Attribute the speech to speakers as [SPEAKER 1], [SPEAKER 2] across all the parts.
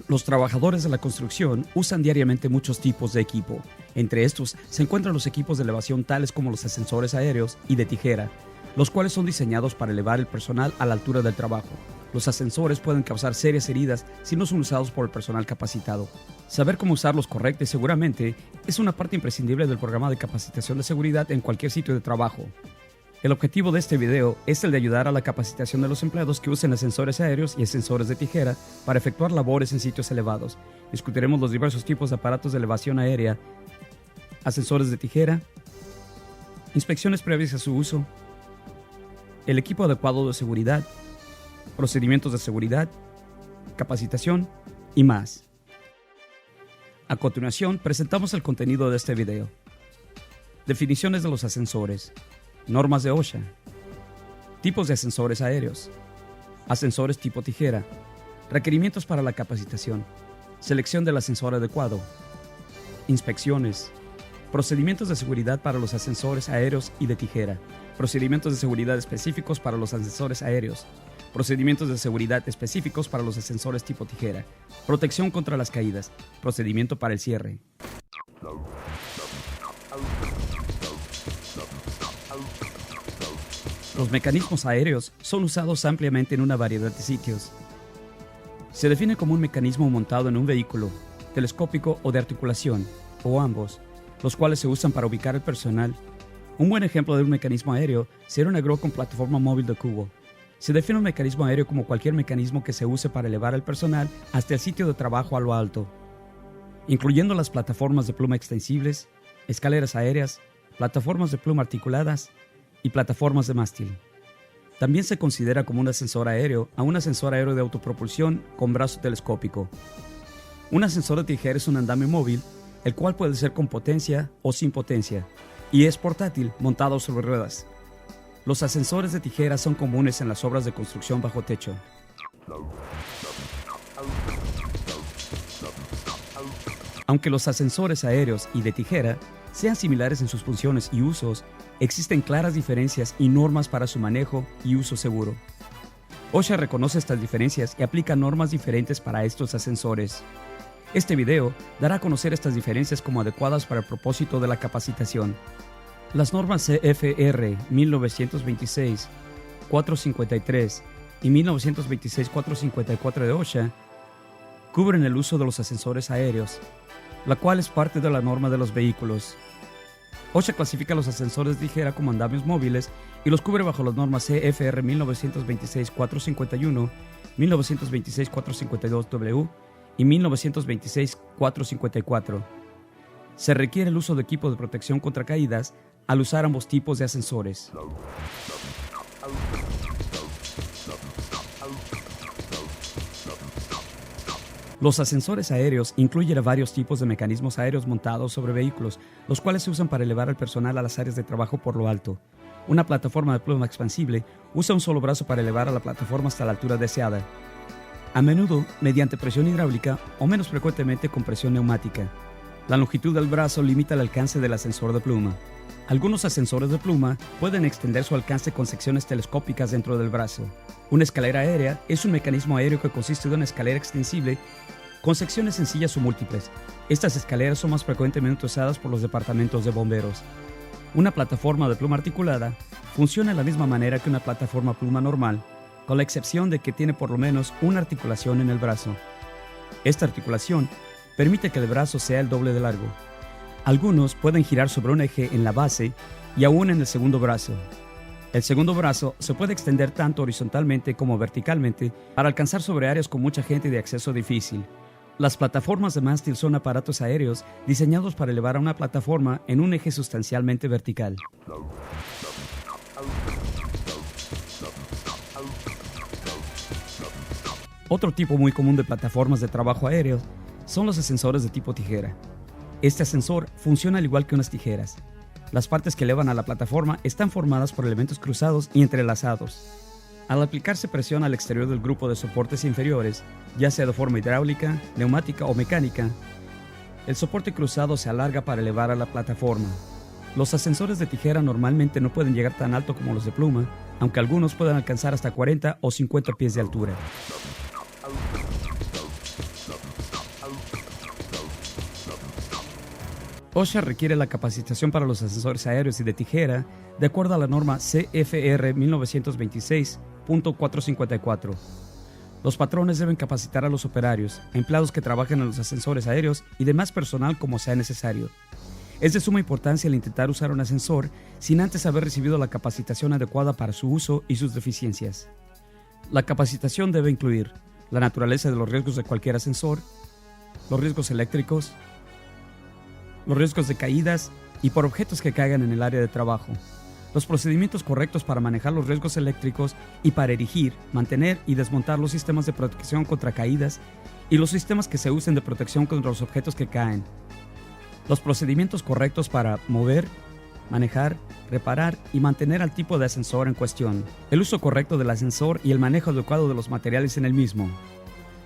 [SPEAKER 1] Los trabajadores de la construcción usan diariamente muchos tipos de equipo. Entre estos se encuentran los equipos de elevación tales como los ascensores aéreos y de tijera, los cuales son diseñados para elevar el personal a la altura del trabajo. Los ascensores pueden causar serias heridas si no son usados por el personal capacitado. Saber cómo usarlos correcta y seguramente es una parte imprescindible del programa de capacitación de seguridad en cualquier sitio de trabajo. El objetivo de este video es el de ayudar a la capacitación de los empleados que usen ascensores aéreos y ascensores de tijera para efectuar labores en sitios elevados. Discutiremos los diversos tipos de aparatos de elevación aérea, ascensores de tijera, inspecciones previas a su uso, el equipo adecuado de seguridad, procedimientos de seguridad, capacitación y más. A continuación, presentamos el contenido de este video. Definiciones de los ascensores. Normas de OSHA. Tipos de ascensores aéreos. Ascensores tipo tijera. Requerimientos para la capacitación. Selección del ascensor adecuado. Inspecciones. Procedimientos de seguridad para los ascensores aéreos y de tijera. Procedimientos de seguridad específicos para los ascensores aéreos. Procedimientos de seguridad específicos para los ascensores tipo tijera. Protección contra las caídas. Procedimiento para el cierre. Los mecanismos aéreos son usados ampliamente en una variedad de sitios. Se define como un mecanismo montado en un vehículo, telescópico o de articulación, o ambos, los cuales se usan para ubicar al personal. Un buen ejemplo de un mecanismo aéreo será una grúa con plataforma móvil de cubo. Se define un mecanismo aéreo como cualquier mecanismo que se use para elevar al personal hasta el sitio de trabajo a lo alto, incluyendo las plataformas de pluma extensibles, escaleras aéreas, plataformas de pluma articuladas y plataformas de mástil. También se considera como un ascensor aéreo a un ascensor aéreo de autopropulsión con brazo telescópico. Un ascensor de tijera es un andamio móvil, el cual puede ser con potencia o sin potencia, y es portátil, montado sobre ruedas. Los ascensores de tijera son comunes en las obras de construcción bajo techo. Aunque los ascensores aéreos y de tijera sean similares en sus funciones y usos, existen claras diferencias y normas para su manejo y uso seguro. OSHA reconoce estas diferencias y aplica normas diferentes para estos ascensores. Este video dará a conocer estas diferencias como adecuadas para el propósito de la capacitación. Las normas CFR 1926-453 y 1926-454 de OSHA cubren el uso de los ascensores aéreos, la cual es parte de la norma de los vehículos. OSHA clasifica los ascensores de tijera como andamios móviles y los cubre bajo las normas CFR 1926-451, 1926-452W y 1926-454. Se requiere el uso de equipo de protección contra caídas al usar ambos tipos de ascensores. Los ascensores aéreos incluyen varios tipos de mecanismos aéreos montados sobre vehículos, los cuales se usan para elevar al personal a las áreas de trabajo por lo alto. Una plataforma de pluma expansible usa un solo brazo para elevar a la plataforma hasta la altura deseada, a menudo mediante presión hidráulica o menos frecuentemente con presión neumática. La longitud del brazo limita el alcance del ascensor de pluma. Algunos ascensores de pluma pueden extender su alcance con secciones telescópicas dentro del brazo. Una escalera aérea es un mecanismo aéreo que consiste de una escalera extensible con secciones sencillas o múltiples. Estas escaleras son más frecuentemente usadas por los departamentos de bomberos. Una plataforma de pluma articulada funciona de la misma manera que una plataforma pluma normal, con la excepción de que tiene por lo menos una articulación en el brazo. Esta articulación permite que el brazo sea el doble de largo. Algunos pueden girar sobre un eje en la base y aún en el segundo brazo. El segundo brazo se puede extender tanto horizontalmente como verticalmente para alcanzar sobre áreas con mucha gente y de acceso difícil. Las plataformas de mástil son aparatos aéreos diseñados para elevar a una plataforma en un eje sustancialmente vertical. Otro tipo muy común de plataformas de trabajo aéreo son los ascensores de tipo tijera. Este ascensor funciona al igual que unas tijeras. Las partes que elevan a la plataforma están formadas por elementos cruzados y entrelazados. Al aplicarse presión al exterior del grupo de soportes inferiores, ya sea de forma hidráulica, neumática o mecánica, el soporte cruzado se alarga para elevar a la plataforma. Los ascensores de tijera normalmente no pueden llegar tan alto como los de pluma, aunque algunos pueden alcanzar hasta 40 o 50 pies de altura. OSHA requiere la capacitación para los ascensores aéreos y de tijera de acuerdo a la norma CFR 1926.454. Los patrones deben capacitar a los operarios, empleados que trabajan en los ascensores aéreos y demás personal como sea necesario. Es de suma importancia el intentar usar un ascensor sin antes haber recibido la capacitación adecuada para su uso y sus deficiencias. La capacitación debe incluir la naturaleza de los riesgos de cualquier ascensor, los riesgos eléctricos, los riesgos de caídas y por objetos que caigan en el área de trabajo, los procedimientos correctos para manejar los riesgos eléctricos y para erigir, mantener y desmontar los sistemas de protección contra caídas y los sistemas que se usen de protección contra los objetos que caen, los procedimientos correctos para mover, manejar, reparar y mantener al tipo de ascensor en cuestión, el uso correcto del ascensor y el manejo adecuado de los materiales en el mismo,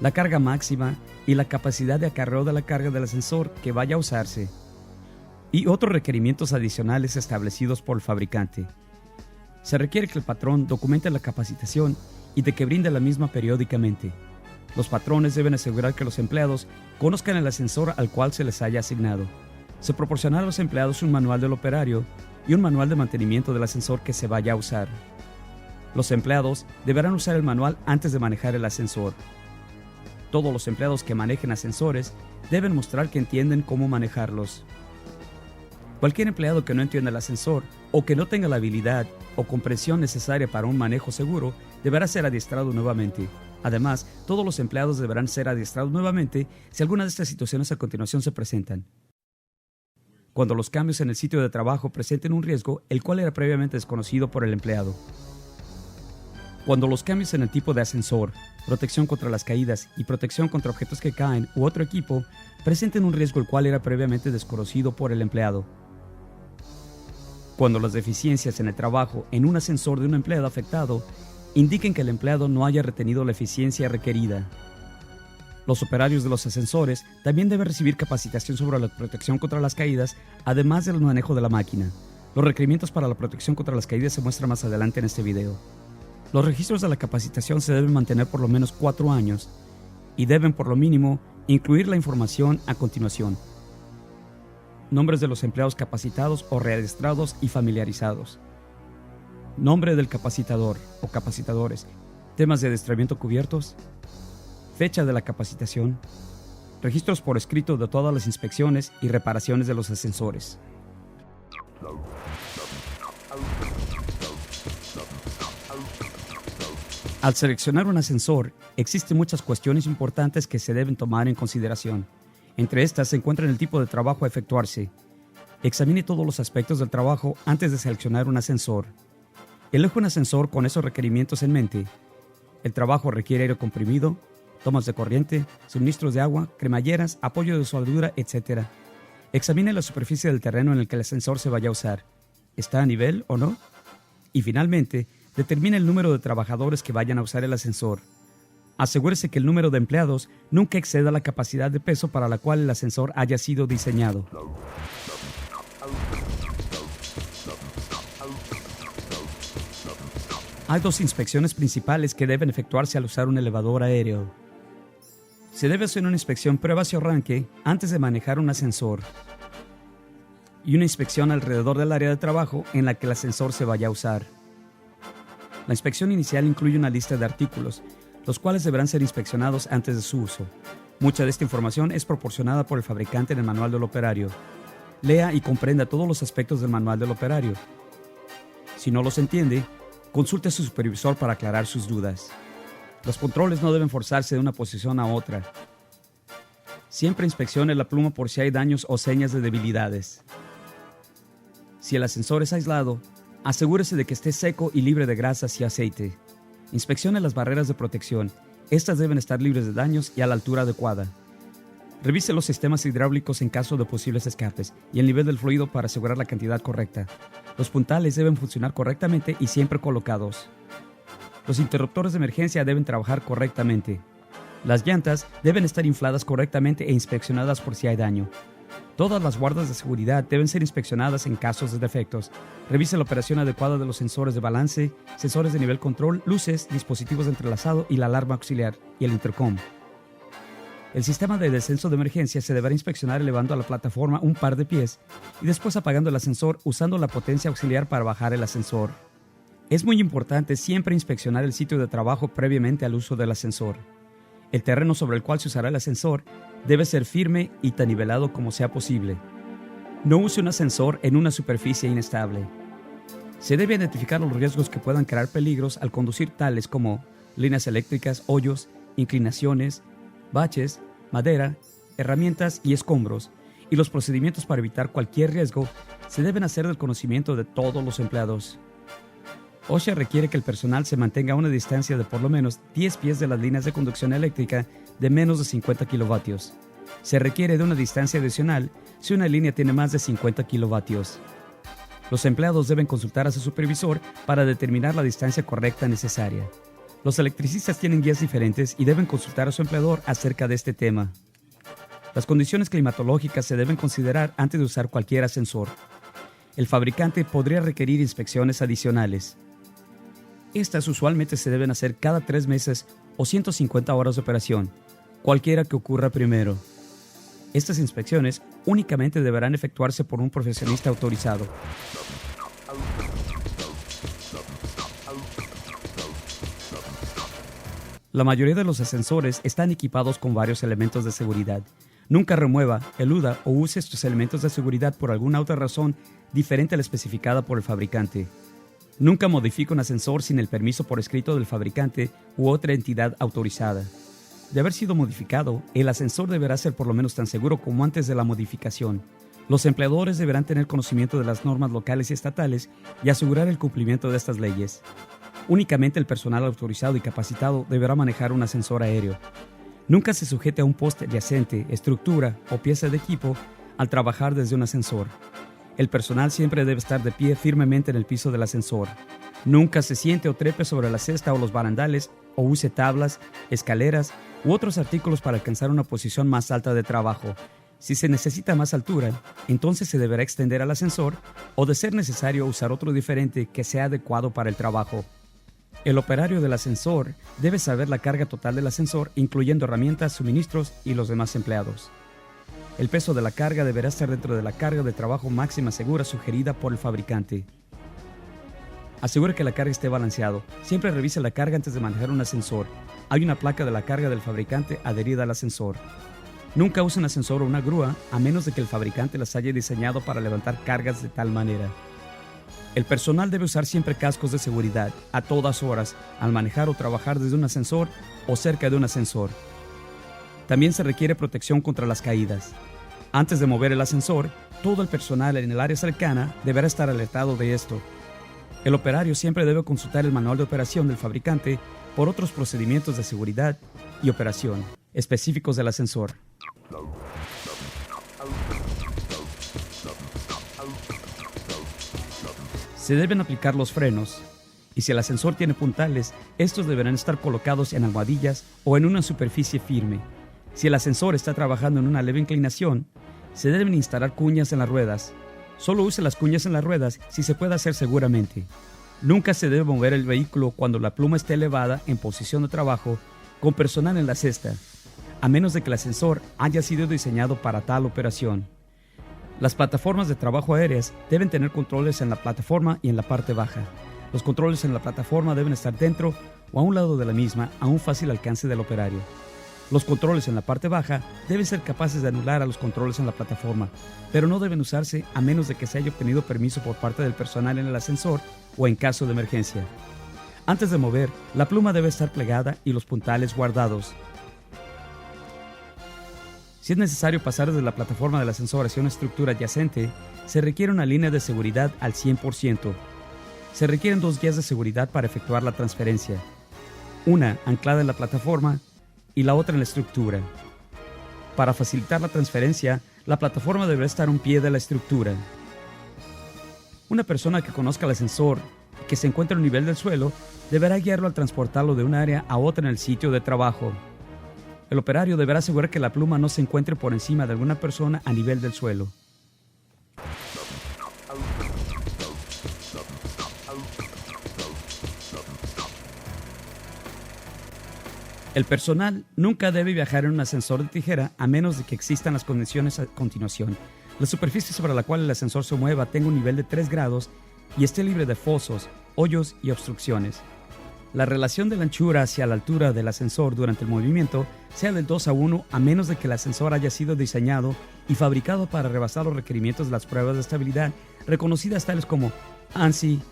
[SPEAKER 1] la carga máxima y la capacidad de acarreo de la carga del ascensor que vaya a usarse, y otros requerimientos adicionales establecidos por el fabricante. Se requiere que el patrón documente la capacitación y de que brinde la misma periódicamente. Los patrones deben asegurar que los empleados conozcan el ascensor al cual se les haya asignado. Se proporcionará a los empleados un manual del operario y un manual de mantenimiento del ascensor que se vaya a usar. Los empleados deberán usar el manual antes de manejar el ascensor. Todos los empleados que manejen ascensores deben mostrar que entienden cómo manejarlos. Cualquier empleado que no entienda el ascensor o que no tenga la habilidad o comprensión necesaria para un manejo seguro deberá ser adiestrado nuevamente. Además, todos los empleados deberán ser adiestrados nuevamente si alguna de estas situaciones a continuación se presentan. Cuando los cambios en el sitio de trabajo presenten un riesgo, el cual era previamente desconocido por el empleado. Cuando los cambios en el tipo de ascensor, protección contra las caídas y protección contra objetos que caen u otro equipo presenten un riesgo el cual era previamente desconocido por el empleado. Cuando las deficiencias en el trabajo en un ascensor de un empleado afectado indiquen que el empleado no haya retenido la eficiencia requerida. Los operarios de los ascensores también deben recibir capacitación sobre la protección contra las caídas, además del manejo de la máquina. Los requerimientos para la protección contra las caídas se muestran más adelante en este video. Los registros de la capacitación se deben mantener por lo menos 4 años y deben por lo mínimo incluir la información a continuación. Nombres de los empleados capacitados o readiestrados y familiarizados. Nombre del capacitador o capacitadores. Temas de adiestramiento cubiertos. Fecha de la capacitación. Registros por escrito de todas las inspecciones y reparaciones de los ascensores. Al seleccionar un ascensor, existen muchas cuestiones importantes que se deben tomar en consideración. Entre estas se encuentra el tipo de trabajo a efectuarse. Examine todos los aspectos del trabajo antes de seleccionar un ascensor. Elija un ascensor con esos requerimientos en mente. El trabajo requiere aire comprimido, tomas de corriente, suministros de agua, cremalleras, apoyo de soldadura, etc. Examine la superficie del terreno en el que el ascensor se vaya a usar. ¿Está a nivel o no? Y finalmente, determine el número de trabajadores que vayan a usar el ascensor. Asegúrese que el número de empleados nunca exceda la capacidad de peso para la cual el ascensor haya sido diseñado. Hay 2 inspecciones principales que deben efectuarse al usar un elevador aéreo. Se debe hacer una inspección prueba y arranque antes de manejar un ascensor y una inspección alrededor del área de trabajo en la que el ascensor se vaya a usar. La inspección inicial incluye una lista de artículos, los cuales deberán ser inspeccionados antes de su uso. Mucha de esta información es proporcionada por el fabricante en el manual del operario. Lea y comprenda todos los aspectos del manual del operario. Si no los entiende, consulte a su supervisor para aclarar sus dudas. Los controles no deben forzarse de una posición a otra. Siempre inspeccione la pluma por si hay daños o señas de debilidades. Si el ascensor es aislado, asegúrese de que esté seco y libre de grasas y aceite. Inspeccione las barreras de protección. Estas deben estar libres de daños y a la altura adecuada. Revise los sistemas hidráulicos en caso de posibles escapes y el nivel del fluido para asegurar la cantidad correcta. Los puntales deben funcionar correctamente y siempre colocados. Los interruptores de emergencia deben trabajar correctamente. Las llantas deben estar infladas correctamente e inspeccionadas por si hay daño. Todas las guardas de seguridad deben ser inspeccionadas en casos de defectos. Revise la operación adecuada de los sensores de balance, sensores de nivel control, luces, dispositivos de entrelazado y la alarma auxiliar y el intercom. El sistema de descenso de emergencia se deberá inspeccionar elevando a la plataforma un par de pies y después apagando el ascensor usando la potencia auxiliar para bajar el ascensor. Es muy importante siempre inspeccionar el sitio de trabajo previamente al uso del ascensor. El terreno sobre el cual se usará el ascensor debe ser firme y tan nivelado como sea posible. No use un ascensor en una superficie inestable. Se debe identificar los riesgos que puedan crear peligros al conducir, tales como líneas eléctricas, hoyos, inclinaciones, baches, madera, herramientas y escombros, y los procedimientos para evitar cualquier riesgo se deben hacer del conocimiento de todos los empleados. OSHA requiere que el personal se mantenga a una distancia de por lo menos 10 pies de las líneas de conducción eléctrica de menos de 50 kilovatios. Se requiere de una distancia adicional si una línea tiene más de 50 kilovatios. Los empleados deben consultar a su supervisor para determinar la distancia correcta necesaria. Los electricistas tienen guías diferentes y deben consultar a su empleador acerca de este tema. Las condiciones climatológicas se deben considerar antes de usar cualquier ascensor. El fabricante podría requerir inspecciones adicionales. Estas usualmente se deben hacer cada 3 meses o 150 horas de operación, cualquiera que ocurra primero. Estas inspecciones únicamente deberán efectuarse por un profesionista autorizado. La mayoría de los ascensores están equipados con varios elementos de seguridad. Nunca remueva, eluda o use estos elementos de seguridad por alguna otra razón diferente a la especificada por el fabricante. Nunca modifique un ascensor sin el permiso por escrito del fabricante u otra entidad autorizada. De haber sido modificado, el ascensor deberá ser por lo menos tan seguro como antes de la modificación. Los empleadores deberán tener conocimiento de las normas locales y estatales y asegurar el cumplimiento de estas leyes. Únicamente el personal autorizado y capacitado deberá manejar un ascensor aéreo. Nunca se sujete a un poste adyacente, estructura o pieza de equipo al trabajar desde un ascensor. El personal siempre debe estar de pie firmemente en el piso del ascensor. Nunca se siente o trepe sobre la cesta o los barandales o use tablas, escaleras u otros artículos para alcanzar una posición más alta de trabajo. Si se necesita más altura, entonces se deberá extender al ascensor o, de ser necesario, usar otro diferente que sea adecuado para el trabajo. El operario del ascensor debe saber la carga total del ascensor, incluyendo herramientas, suministros y los demás empleados. El peso de la carga deberá estar dentro de la carga de trabajo máxima segura sugerida por el fabricante. Asegure que la carga esté balanceado. Siempre revise la carga antes de manejar un ascensor. Hay una placa de la carga del fabricante adherida al ascensor. Nunca use un ascensor o una grúa a menos de que el fabricante las haya diseñado para levantar cargas de tal manera. El personal debe usar siempre cascos de seguridad a todas horas al manejar o trabajar desde un ascensor o cerca de un ascensor. También se requiere protección contra las caídas. Antes de mover el ascensor, todo el personal en el área cercana deberá estar alertado de esto. El operario siempre debe consultar el manual de operación del fabricante por otros procedimientos de seguridad y operación específicos del ascensor. Se deben aplicar los frenos, y si el ascensor tiene puntales, estos deberán estar colocados en almohadillas o en una superficie firme. Si el ascensor está trabajando en una leve inclinación, se deben instalar cuñas en las ruedas. Solo use las cuñas en las ruedas si se puede hacer seguramente. Nunca se debe mover el vehículo cuando la pluma esté elevada en posición de trabajo con personal en la cesta, a menos de que el ascensor haya sido diseñado para tal operación. Las plataformas de trabajo aéreas deben tener controles en la plataforma y en la parte baja. Los controles en la plataforma deben estar dentro o a un lado de la misma, a un fácil alcance del operario. Los controles en la parte baja deben ser capaces de anular a los controles en la plataforma, pero no deben usarse a menos de que se haya obtenido permiso por parte del personal en el ascensor o en caso de emergencia. Antes de mover, la pluma debe estar plegada y los puntales guardados. Si es necesario pasar desde la plataforma del ascensor hacia una estructura adyacente, se requiere una línea de seguridad al 100%. Se requieren 2 guías de seguridad para efectuar la transferencia, una anclada en la plataforma y la otra en la estructura. Para facilitar la transferencia, la plataforma deberá estar a un pie de la estructura. Una persona que conozca el ascensor y que se encuentre a un nivel del suelo deberá guiarlo al transportarlo de un área a otra en el sitio de trabajo. El operario deberá asegurar que la pluma no se encuentre por encima de alguna persona a nivel del suelo. El personal nunca debe viajar en un ascensor de tijera a menos de que existan las condiciones a continuación. La superficie sobre la cual el ascensor se mueva tenga un nivel de 3 grados y esté libre de fosos, hoyos y obstrucciones. La relación de la anchura hacia la altura del ascensor durante el movimiento sea del 2:1 a menos de que el ascensor haya sido diseñado y fabricado para rebasar los requerimientos de las pruebas de estabilidad reconocidas tales como ANSI,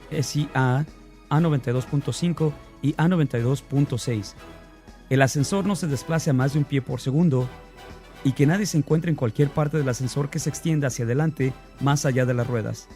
[SPEAKER 1] SIA, A92.5 y A92.6. El ascensor no se desplace a más de un pie por segundo y que nadie se encuentre en cualquier parte del ascensor que se extienda hacia adelante más allá de las ruedas.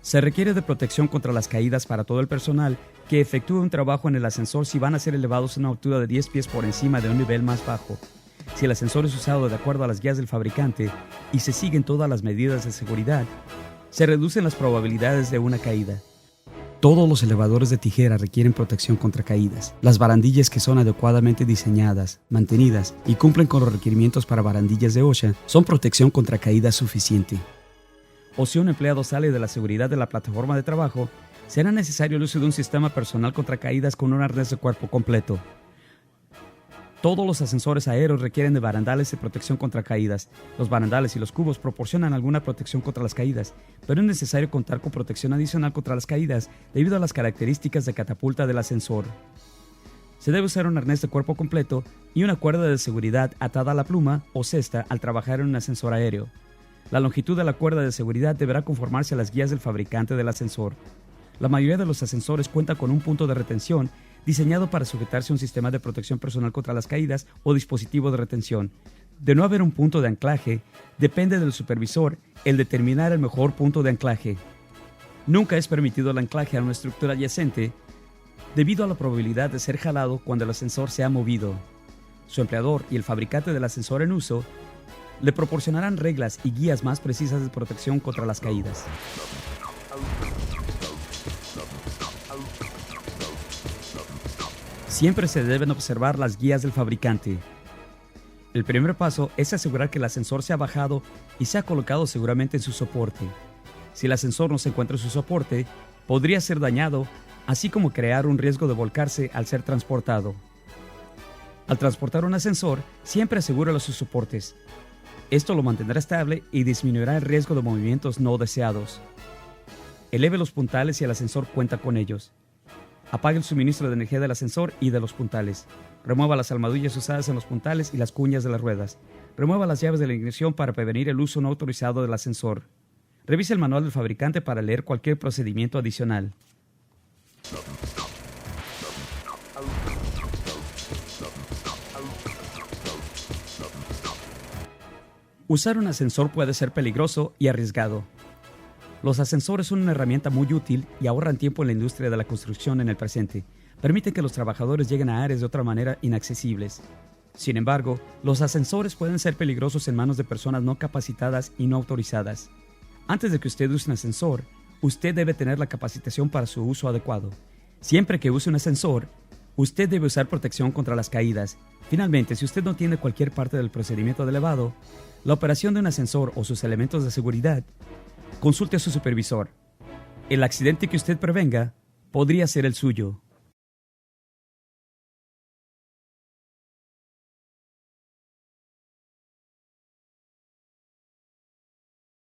[SPEAKER 1] Se requiere de protección contra las caídas para todo el personal que efectúe un trabajo en el ascensor si van a ser elevados a una altura de 10 pies por encima de un nivel más bajo. Si el ascensor es usado de acuerdo a las guías del fabricante y se siguen todas las medidas de seguridad, se reducen las probabilidades de una caída. Todos los elevadores de tijera requieren protección contra caídas. Las barandillas que son adecuadamente diseñadas, mantenidas y cumplen con los requerimientos para barandillas de OSHA son protección contra caídas suficiente. O si un empleado sale de la seguridad de la plataforma de trabajo, será necesario el uso de un sistema personal contra caídas con un arnés de cuerpo completo. Todos los ascensores aéreos requieren de barandales de protección contra caídas. Los barandales y los cubos proporcionan alguna protección contra las caídas, pero es necesario contar con protección adicional contra las caídas debido a las características de catapulta del ascensor. Se debe usar un arnés de cuerpo completo y una cuerda de seguridad atada a la pluma o cesta al trabajar en un ascensor aéreo. La longitud de la cuerda de seguridad deberá conformarse a las guías del fabricante del ascensor. La mayoría de los ascensores cuenta con un punto de retención diseñado para sujetarse a un sistema de protección personal contra las caídas o dispositivo de retención. De no haber un punto de anclaje, depende del supervisor el determinar el mejor punto de anclaje. Nunca es permitido el anclaje a una estructura adyacente debido a la probabilidad de ser jalado cuando el ascensor se ha movido. Su empleador y el fabricante del ascensor en uso le proporcionarán reglas y guías más precisas de protección contra las caídas. Siempre se deben observar las guías del fabricante. El primer paso es asegurar que el ascensor se ha bajado y se ha colocado seguramente en su soporte. Si el ascensor no se encuentra en su soporte, podría ser dañado, así como crear un riesgo de volcarse al ser transportado. Al transportar un ascensor, siempre asegúralo sus soportes. Esto lo mantendrá estable y disminuirá el riesgo de movimientos no deseados. Eleve los puntales si el ascensor cuenta con ellos. Apague el suministro de energía del ascensor y de los puntales. Remueva las almohadillas usadas en los puntales y las cuñas de las ruedas. Remueva las llaves de la ignición para prevenir el uso no autorizado del ascensor. Revise el manual del fabricante para leer cualquier procedimiento adicional. Usar un ascensor puede ser peligroso y arriesgado. Los ascensores son una herramienta muy útil y ahorran tiempo en la industria de la construcción en el presente. Permiten que los trabajadores lleguen a áreas de otra manera inaccesibles. Sin embargo, los ascensores pueden ser peligrosos en manos de personas no capacitadas y no autorizadas. Antes de que usted use un ascensor, usted debe tener la capacitación para su uso adecuado. Siempre que use un ascensor, usted debe usar protección contra las caídas. Finalmente, si usted no tiene cualquier parte del procedimiento de elevado, la operación de un ascensor o sus elementos de seguridad, consulte a su supervisor. El accidente que usted prevenga podría ser el suyo.